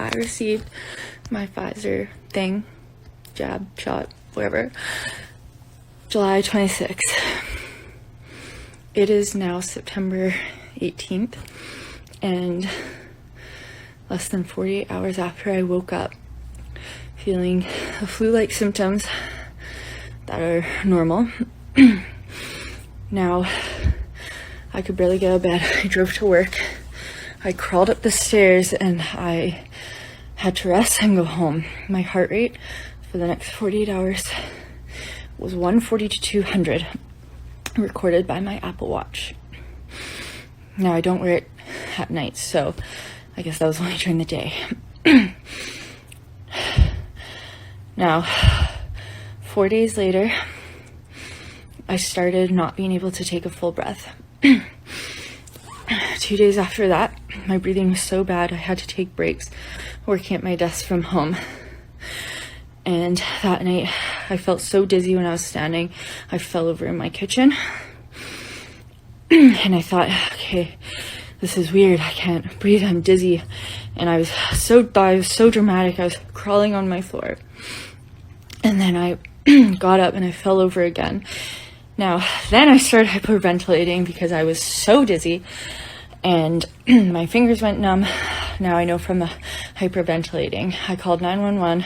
I received my Pfizer thing, jab, shot, whatever, July 26th. It is now September 18th, and less than 48 hours after I woke up feeling flu-like symptoms that are normal. Now, I could barely get out of bed. I drove to work. I crawled up the stairs and I had to rest and go home. My heart rate for the next 48 hours was 140 to 200, recorded by my Apple Watch. Now, I don't wear it at night, so I guess that was only during the day. Now, 4 days later, I started not being able to take a full breath. 2 days after that, my breathing was so bad I had to take breaks working at my desk from home. And that night, I felt so dizzy when I was standing, I fell over in my kitchen. And I thought, okay, this is weird. I can't breathe. I'm dizzy. And I was so dramatic. I was crawling on my floor. And then I got up and I fell over again. Now, then I started hyperventilating because I was so dizzy and my fingers went numb. Now I know from the hyperventilating. I called 911,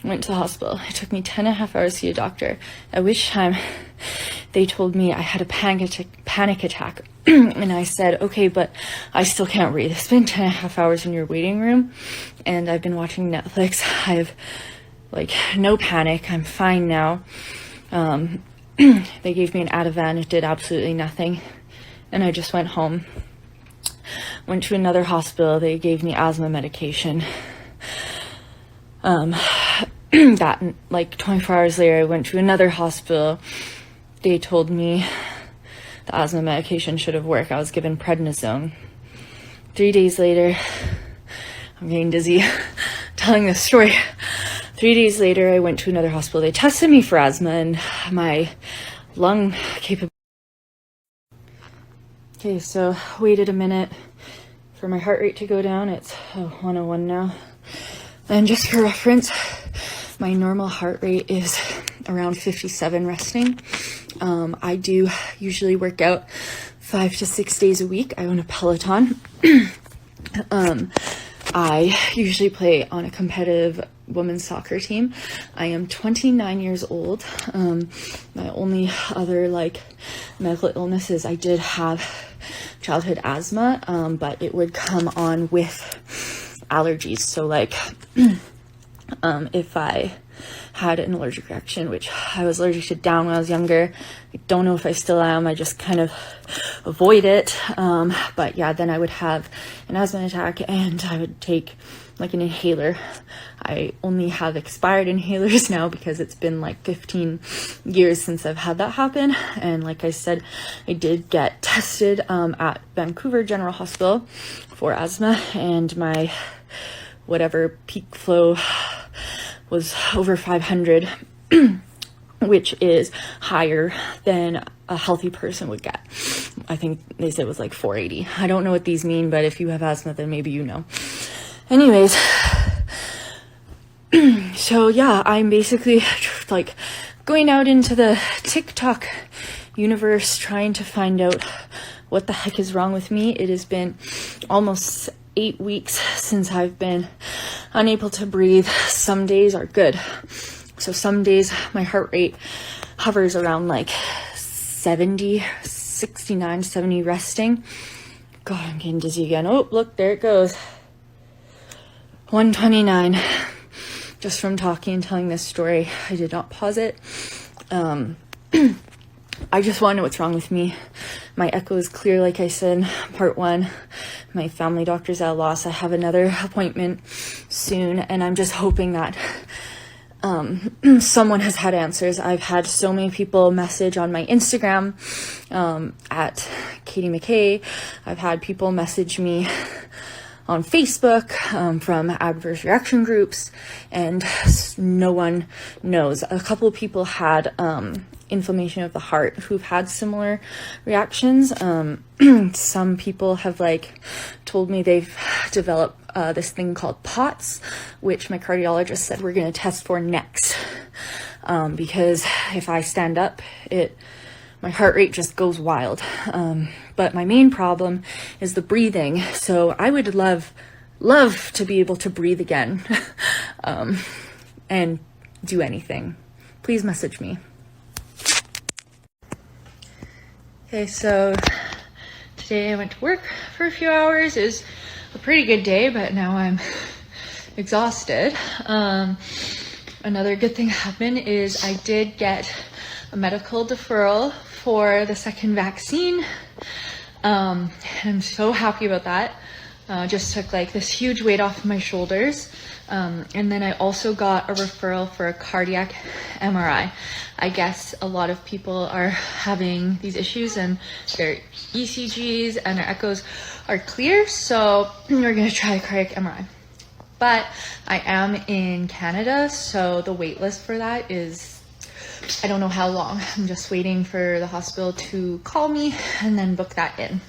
went to the hospital. It took me 10.5 hours to see a doctor, at which time they told me I had a panic attack. And I said, okay, but I still can't breathe. It's been 10.5 hours in your waiting room and I've been watching Netflix. I have no panic. I'm fine now. They gave me an Ativan. It did absolutely nothing. And I just went home. Went to another hospital. They gave me asthma medication. That 24 hours later, I went to another hospital. They told me the asthma medication should have worked. I was given prednisone. 3 days later, I'm getting dizzy telling this story. 3 days later, I went to another hospital. They tested me for asthma and my lung capability. Okay, so waited a minute for my heart rate to go down. It's 101 now. And just for reference, my normal heart rate is around 57 resting. I do usually work out 5 to 6 days a week. I own a Peloton. I usually play on a competitive women's soccer team. I am 29 years old. My only other medical illnesses, I did have childhood asthma, but it would come on with allergies. So if I had an allergic reaction, which I was allergic to down when I was younger, I don't know if I still am. I just kind of avoid it. But yeah, then I would have an asthma attack and I would take an inhaler. I only have expired inhalers now because it's been 15 years since I've had that happen. And like I said, I did get tested at Vancouver General Hospital for asthma, and my whatever peak flow was over 500, which is higher than a healthy person would get. I think they said it was 480. I don't know what these mean, but if you have asthma, then maybe you know. Anyways, so yeah, I'm basically going out into the TikTok universe trying to find out what the heck is wrong with me. It has been almost 8 weeks since I've been unable to breathe. Some days are good. So some days my heart rate hovers around 70, 69, 70 resting. God, I'm getting dizzy again. Oh, look, there it goes. 129. Just from talking and telling this story. I did not pause it. I just want to know what's wrong with me. My echo is clear, like I said, part 1. My family doctor's at a loss. I have another appointment soon, and I'm just hoping that someone has had answers. I've had so many people message on my Instagram at Katie McKay. I've had people message me on Facebook from adverse reaction groups, and no one knows. A couple of people had inflammation of the heart who've had similar reactions. Some people have like told me they've developed this thing called POTS, which my cardiologist said we're going to test for next, because if I stand up, my heart rate just goes wild. But my main problem is the breathing. So I would love to be able to breathe again, and do anything. Please message me. Okay, so today I went to work for a few hours. It was a pretty good day, but now I'm exhausted. Another good thing happened is I did get a medical deferral for the second vaccine. I'm so happy about that. Just took like this huge weight off my shoulders. And then I also got a referral for a cardiac MRI. I guess a lot of people are having these issues and their ECGs and their echoes are clear. So we're gonna try a cardiac MRI. But I am in Canada, so the wait list for that is, I don't know how long. I'm just waiting for the hospital to call me and then book that in.